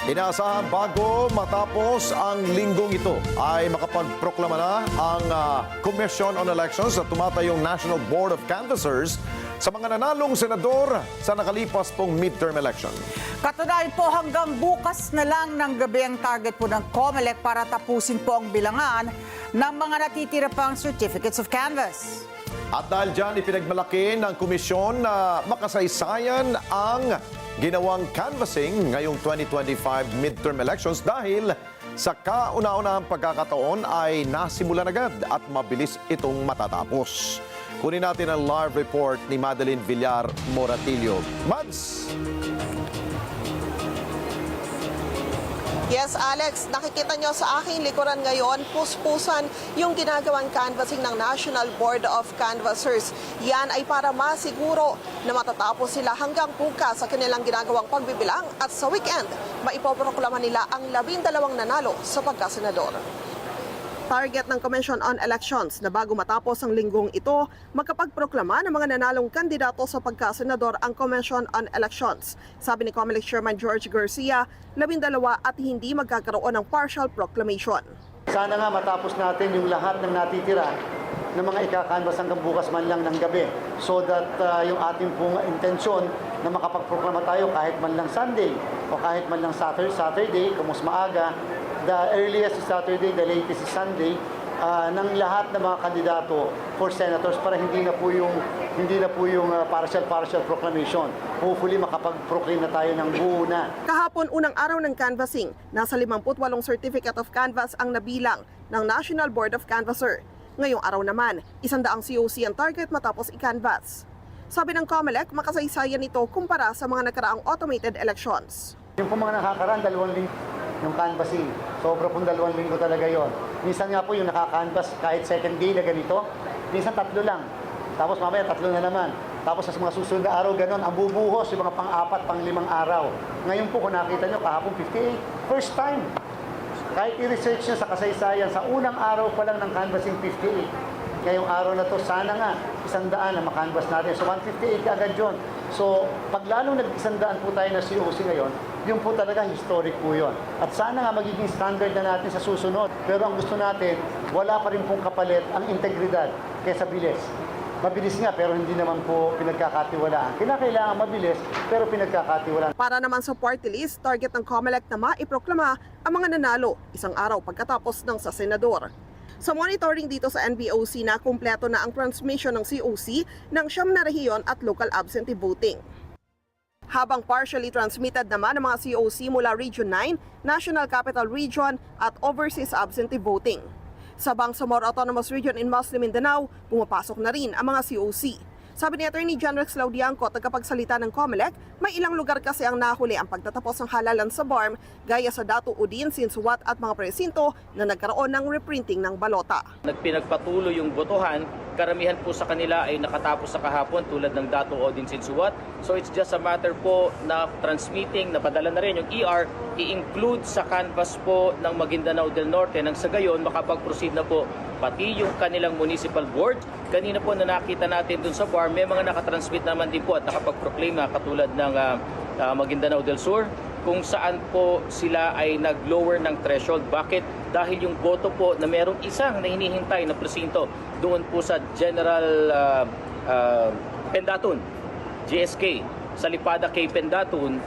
Inaasahan bago matapos ang linggong ito ay makapagproklama na ang Commission on Elections at tumatayong National Board of Canvassers sa mga nanalong senador sa nakalipas pong midterm election. Katunayan po hanggang bukas na lang ng gabi ang target po ng COMELEC para tapusin po ang bilangan ng mga natitira pang certificates of canvass. At dahil dyan, ipinagmalaki ng komisyon na makasaysayan ang ginawang canvassing ngayong 2025 midterm elections dahil sa kauna-unahang pagkakataon ay nasimulan agad at mabilis itong matatapos. Kunin natin ang live report ni Madeline Villar Moratillo. Mads! Yes, Alex, nakikita nyo sa aking likuran ngayon, puspusan yung ginagawang canvassing ng National Board of Canvassers. Yan ay para masiguro na matatapos sila hanggang bukas sa kanilang ginagawang pagbibilang at sa weekend, maipoproklama nila ang 12 nanalo sa pagkasenador. Target ng Commission on Elections na bago matapos ang linggong ito, makapagproklama ng mga nanalong kandidato sa pagkasenador ang Commission on Elections. Sabi ni COMELEC Chairman George Garcia, 12 at hindi magkakaroon ng partial proclamation. Sana nga matapos natin yung lahat ng natitira ng mga ikakanvas hanggang bukas man lang ng gabi so that yung ating pong intensyon na makapagproklama tayo kahit man lang Sunday o kahit man lang Saturday, kung mas maaga, the earliest is Saturday, the latest is Sunday, ng lahat ng mga kandidato for senators para hindi na po yung partial proclamation. Hopefully makapag-proclaim na tayo ng buo na. Kahapon unang araw ng canvassing, nasa 58 certificate of canvass ang nabilang ng National Board of Canvasser. Ngayong araw naman, 100 COC ang target matapos i-canvass. Sabi ng COMELEC, makasaysayan ito kumpara sa mga nakaraang automated elections. Yung po mga nakakaraan, 2 linggo yung canvassing. Sobra pong 2 linggo talaga yon. Minsan nga po yung nakakanvas kahit second day na ganito, minsan 3 lang. Tapos mamaya 3 na naman. Tapos sa mga susunod na araw, ganon, ang bubuhos yung mga pang-4, pang-5 araw. Ngayon po, kung nakita nyo, kahapon 58, first time. Kahit i-research nyo sa kasaysayan, sa unang araw pa lang ng canvassing 58. Ngayong araw na to, sana nga 100 na makanvas natin. So 158 agad yun. So pag lalong nag-100 po tayo na COC ngayon, yun po talaga historic po yun. At sana nga magiging standard na natin sa susunod. Pero ang gusto natin, wala pa rin pong kapalit ang integridad kaysa bilis. Mabilis nga pero hindi naman po pinagkakatiwalaan. Kinakailangan mabilis pero pinagkakatiwalaan. Para naman sa party list, target ng COMELEC na maiproklama ang mga nanalo isang araw pagkatapos ng sa senador. Sa monitoring dito sa NBOC na kumpleto na ang transmission ng COC ng 9 na rehiyon at local absentee voting. Habang partially transmitted naman ang mga COC mula Region 9, National Capital Region at Overseas Absentee Voting. Sa Bangsamoro Autonomous Region in Muslim Mindanao, pumapasok na rin ang mga COC. Sabi ni Attorney General Claudianco, tagapagsalita ng COMELEC, may ilang lugar kasi ang nahuli ang pagtatapos ng halalan sa BARM gaya sa Datu Udin, Sinsuat at mga presinto na nagkaroon ng reprinting ng balota. Nagpinagpatuloy yung botohan, karamihan po sa kanila ay nakatapos sa kahapon tulad ng Datu Udin, Sinsuat. So it's just a matter po na transmitting, napadala na rin yung ER, i-include sa canvas po ng Maguindanao del Norte nang sa gayon makapag-proceed na po pati yung kanilang municipal board. Kanina po na nakita natin dun sa bar, may mga nakatransmit naman din po at nakapag-proclaim na katulad ng Maguindanao del Sur kung saan po sila ay nag-lower ng threshold. Bakit? Dahil yung boto po na merong isang na hinihintay na presinto doon po sa General Pendatun, GSK, sa Lipada kay Pendatun,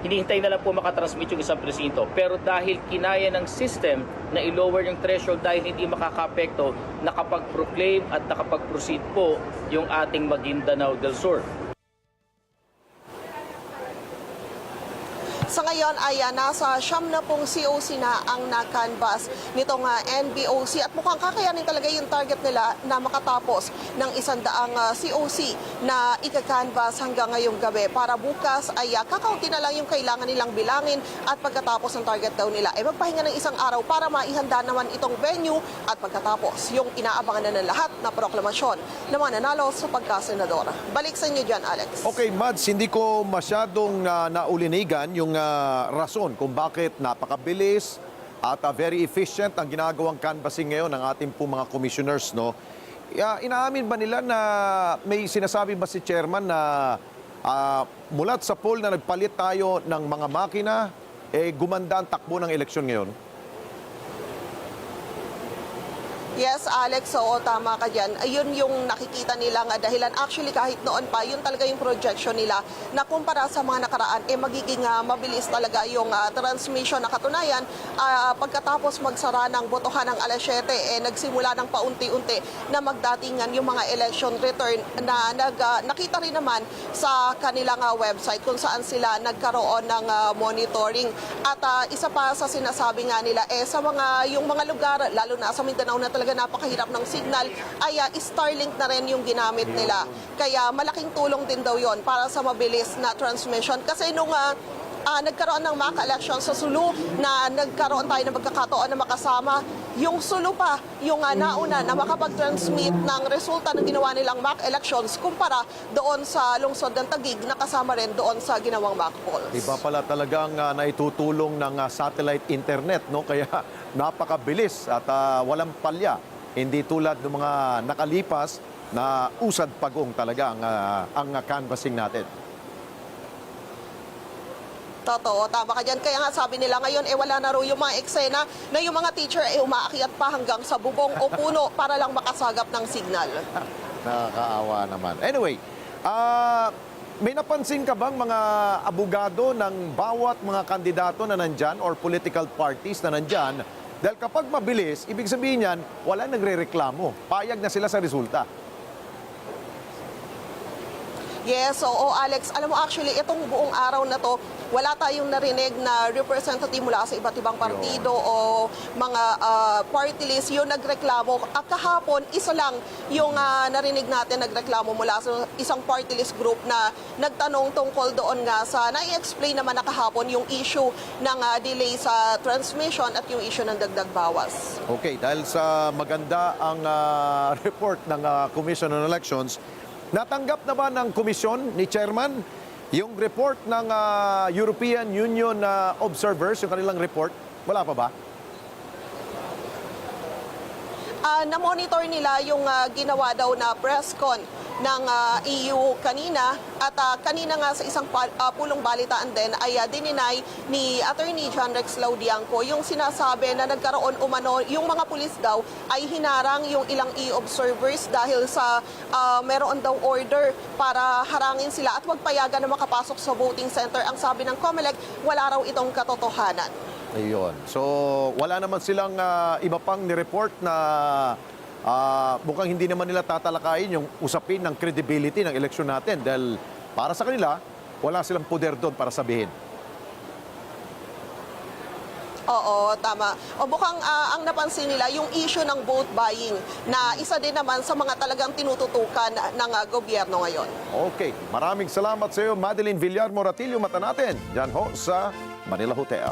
hinihintay na lang po makatransmit yung isang presinto. Pero dahil kinaya ng system na i-lower yung threshold dahil hindi makaka-apekto, nakapag-proclaim at nakapag-proceed po yung ating Maguindanao del Sur. Sa ngayon ay nasa 9 COC na ang na-canvas nitong NBOC at mukhang kakayanin talaga yung target nila na makatapos ng 100 COC na ika-canvas hanggang ngayong gabi para bukas ay kakaunti na lang yung kailangan nilang bilangin at pagkatapos ng target daw nila ay magpahinga ng isang araw para maihanda naman itong venue at pagkatapos yung inaabangan na ng lahat na proklamasyon ng mga nanalo sa pagkasenador. Balik sa inyo dyan, Alex. Okay, Mads, hindi ko masyadong naulinigan yung rason kung bakit napakabilis at very efficient ang ginagawang canvassing ngayon ng ating po mga commissioners, no? Inaamin ba nila na may sinasabi ba si Chairman na mulat sa poll na nagpalit tayo ng mga makina gumanda ang takbo ng eleksyon ngayon? Yes, Alex, oo, tama ka dyan. Ayun yung nakikita nila nga dahilan. Actually, kahit noon pa, yun talaga yung projection nila na kumpara sa mga nakaraan, magiging mabilis talaga yung transmission na katunayan. Pagkatapos magsara ng botohan ng alas 7, nagsimula ng paunti-unti na magdatingan yung mga election return na nakita rin naman sa kanilang website kung saan sila nagkaroon ng monitoring. At isa pa sa sinasabi nga nila, sa yung mga lugar, lalo na sa Mindanao na talaga napakahirap ng signal, ay Starlink na rin yung ginamit nila. Kaya malaking tulong din daw yon para sa mabilis na transmission. Kasi nung nagkaroon ng mock election sa Sulu na nagkaroon tayo ng magkakataon na makasama, yung Sulu pa, yung nauna na makapag-transmit ng resulta ng ginawa nilang mock elections kumpara doon sa lungsod ng Taguig na kasama rin doon sa ginawang mock polls. Iba pala talagang naitutulong ng satellite internet, no? Kaya napakabilis at walang palya. Hindi tulad ng mga nakalipas na usad pagong talaga ang canvassing natin. Totoo, tama ka dyan. Kaya nga sabi nila ngayon, wala na raw yung mga eksena na yung mga teacher umaakyat pa hanggang sa bubong o puno para lang makasagap ng signal. Nakakaawa naman. Anyway, may napansin ka bang mga abogado ng bawat mga kandidato na nandyan or political parties na nandyan? Dahil kapag mabilis, ibig sabihin yan, wala nagre-reklamo. Payag na sila sa resulta. Yes, oo Alex. Alam mo actually, itong buong araw na to, wala tayong narinig na representative mula sa iba't ibang partido o mga party list yung nagreklamo. Kahapon, isa lang yung narinig natin nagreklamo mula sa isang party list group na nagtanong tungkol doon nga sa, na-explain naman na kahapon yung issue ng delay sa transmission at yung issue ng dagdag bawas. Okay, dahil sa maganda ang report ng Commission on Elections, natanggap na ba ng komisyon ni Chairman yung report ng European Union observers, yung kanilang report? Wala pa ba? Na-monitor nila yung ginawa daw na press con ng EU kanina at kanina nga sa isang pulong balitaan din ay dininay ni Attorney John Rex Laudiangco yung sinasabi na nagkaroon umano yung mga pulis daw ay hinarang yung ilang EU observers dahil sa meron daw order para harangin sila at wag payagan na makapasok sa voting center. Ang sabi ng COMELEC, wala raw itong katotohanan. Ayun. So, wala naman silang iba pang ni-report na mukhang hindi naman nila tatalakayin yung usapin ng credibility ng eleksyon natin dahil para sa kanila, wala silang poder doon para sabihin. Oo, tama. O mukhang ang napansin nila yung issue ng vote buying na isa din naman sa mga talagang tinututukan ng gobyerno ngayon. Okay. Maraming salamat sa iyo, Madeline Villar Moratillo. Mata natin dyan ho sa Manila Hotel.